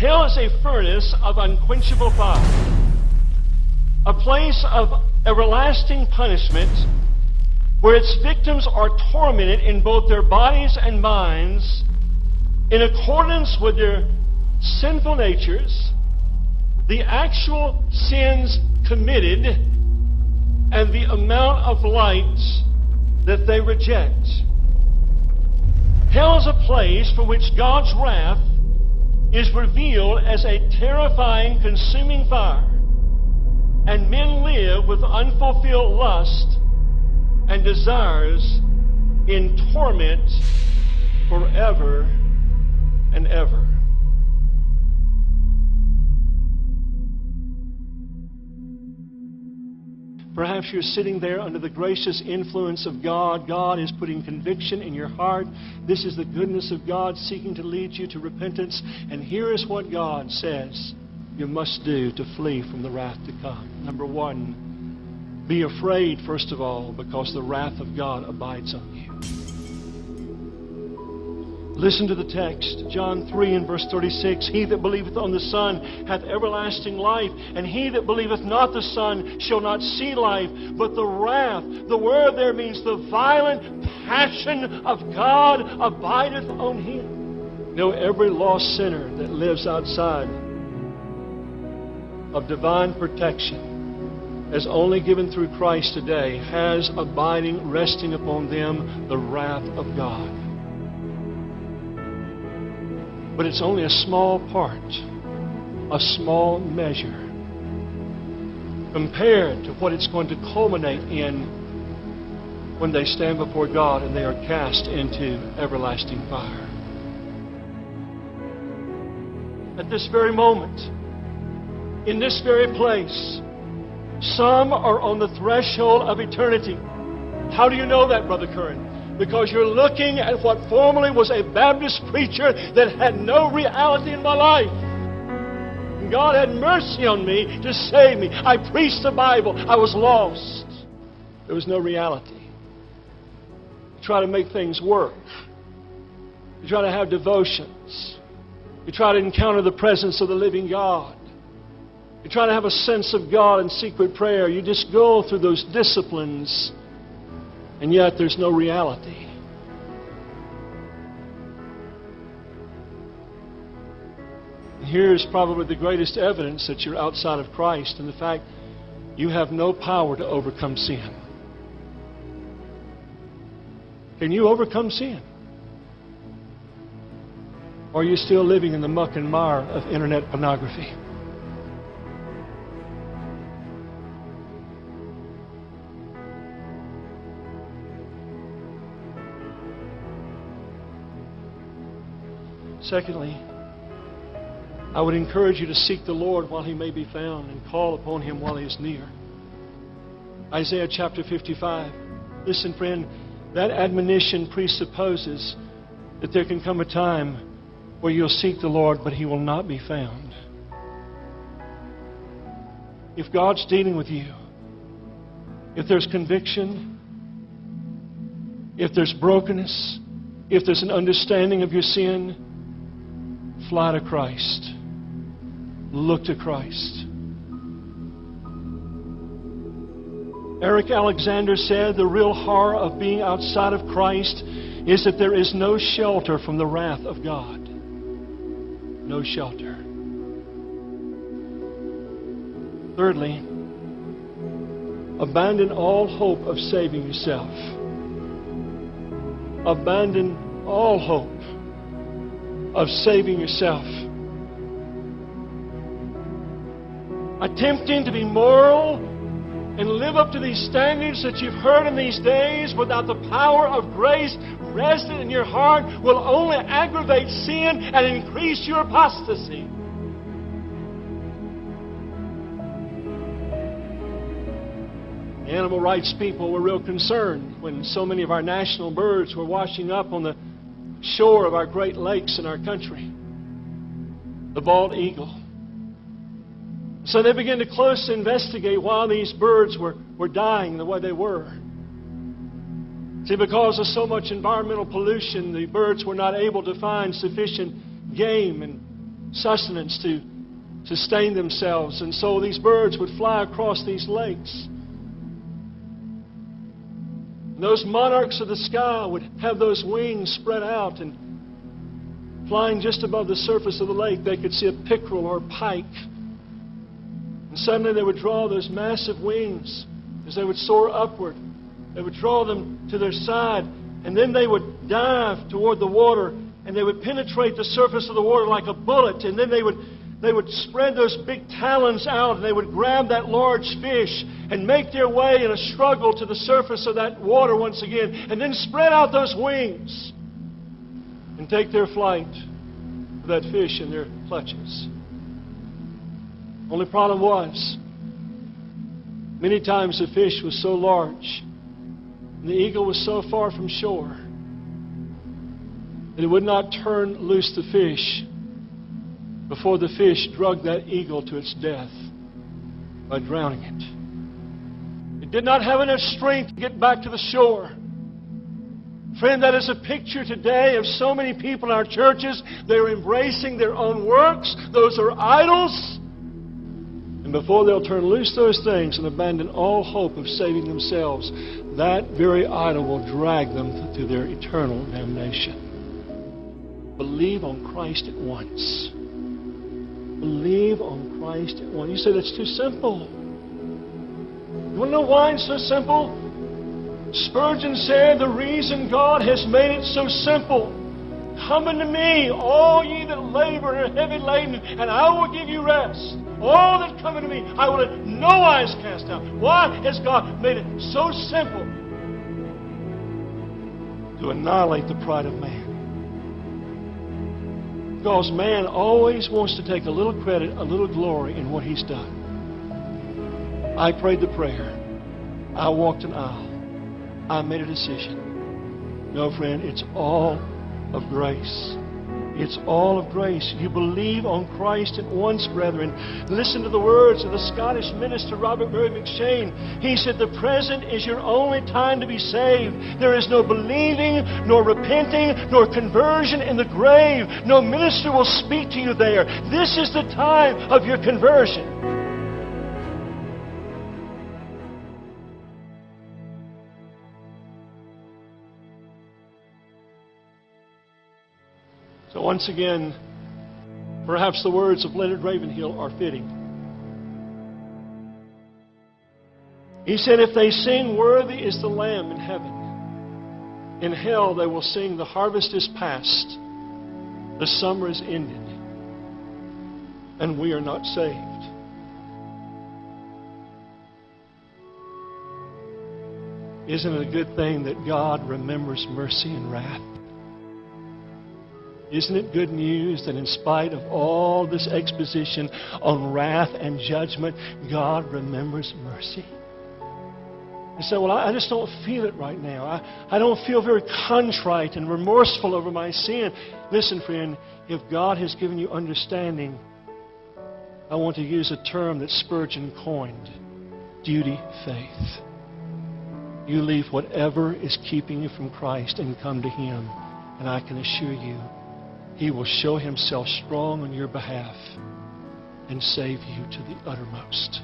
Hell is a furnace of unquenchable fire, a place of everlasting punishment where its victims are tormented in both their bodies and minds in accordance with their sinful natures, the actual sins committed, and the amount of light that they reject. Hell is a place for which God's wrath is revealed as a terrifying, consuming fire, and men live with unfulfilled lust and desires in torment forever and ever. Perhaps you're sitting there under the gracious influence of God. God is putting conviction in your heart. This is the goodness of God seeking to lead you to repentance. And here is what God says you must do to flee from the wrath to come. Number one, be afraid, first of all, because the wrath of God abides on you. Listen to the text, John 3 and verse 36. He that believeth on the Son hath everlasting life, and he that believeth not the Son shall not see life, but the wrath. The word there means the violent passion of God abideth on him. You know, every lost sinner that lives outside of divine protection, as only given through Christ today, has abiding, resting upon them, the wrath of God. But it's only a small part, a small measure, compared to what it's going to culminate in when they stand before God and they are cast into everlasting fire. At this very moment, in this very place, some are on the threshold of eternity. How do you know that, Brother Currin? Because you're looking at what formerly was a Baptist preacher that had no reality in my life. And God had mercy on me to save me. I preached the Bible. I was lost. There was no reality. You try to make things work. You try to have devotions. You try to encounter the presence of the living God. You try to have a sense of God in secret prayer. You just go through those disciplines, and yet there's no reality. And here's probably the greatest evidence that you're outside of Christ, and the fact you have no power to overcome sin. Can you overcome sin? Or are you still living in the muck and mire of internet pornography? Secondly, I would encourage you to seek the Lord while He may be found and call upon Him while He is near. Isaiah chapter 55. Listen, friend, that admonition presupposes that there can come a time where you'll seek the Lord, but He will not be found. If God's dealing with you, if there's conviction, if there's brokenness, if there's an understanding of your sin, fly to Christ. Look to Christ. Eric Alexander said the real horror of being outside of Christ is that there is no shelter from the wrath of God. No shelter. Thirdly, abandon all hope of saving yourself. Abandon all hope of saving yourself. Attempting to be moral and live up to these standards that you've heard in these days without the power of grace resident in your heart will only aggravate sin and increase your apostasy. The animal rights people were real concerned when so many of our national birds were washing up on the shore of our great lakes in our country. The bald eagle. So they began to closely investigate why these birds were dying the way they were. See, because of so much environmental pollution, the birds were not able to find sufficient game, and sustenance to sustain themselves. And so these birds would fly across these lakes. And those monarchs of the sky would have those wings spread out, and flying just above the surface of the lake, they could see a pickerel or a pike. And suddenly they would draw those massive wings as they would soar upward. They would draw them to their side, and then they would dive toward the water, and they would penetrate the surface of the water like a bullet, and then they would spread those big talons out, and they would grab that large fish and make their way in a struggle to the surface of that water once again, and then spread out those wings and take their flight with that fish in their clutches. Only problem was, many times the fish was so large and the eagle was so far from shore that it would not turn loose the fish before the fish drugged that eagle to its death by drowning it. It did not have enough strength to get back to the shore. Friend, that is a picture today of so many people in our churches. They're embracing their own works. Those are idols. And before they'll turn loose those things and abandon all hope of saving themselves, that very idol will drag them to their eternal damnation. Believe on Christ at once. Believe on Christ at once. You say that's too simple. You want to know why it's so simple? Spurgeon said, the reason God has made it so simple, come unto me, all ye that labor and are heavy laden, and I will give you rest. All that come unto me, I will in no wise cast out. Why has God made it so simple? To annihilate the pride of man. Because man always wants to take a little credit, a little glory in what he's done. I prayed the prayer. I walked an aisle. I made a decision. No, friend, it's all of grace. It's all of grace. You believe on Christ at once, brethren. Listen to the words of the Scottish minister Robert Murray McShane. He said, the present is your only time to be saved. There is no believing, nor repenting, nor conversion in the grave. No minister will speak to you there. This is the time of your conversion. So once again, perhaps the words of Leonard Ravenhill are fitting. He said, if they sing, worthy is the Lamb in heaven, in hell they will sing, the harvest is past, the summer is ended, and we are not saved. Isn't it a good thing that God remembers mercy and wrath? Isn't it good news that in spite of all this exposition on wrath and judgment, God remembers mercy? You say, well, I just don't feel it right now. I don't feel very contrite and remorseful over my sin. Listen, friend, if God has given you understanding, I want to use a term that Spurgeon coined, duty faith. You leave whatever is keeping you from Christ and come to Him, and I can assure you, He will show Himself strong on your behalf and save you to the uttermost.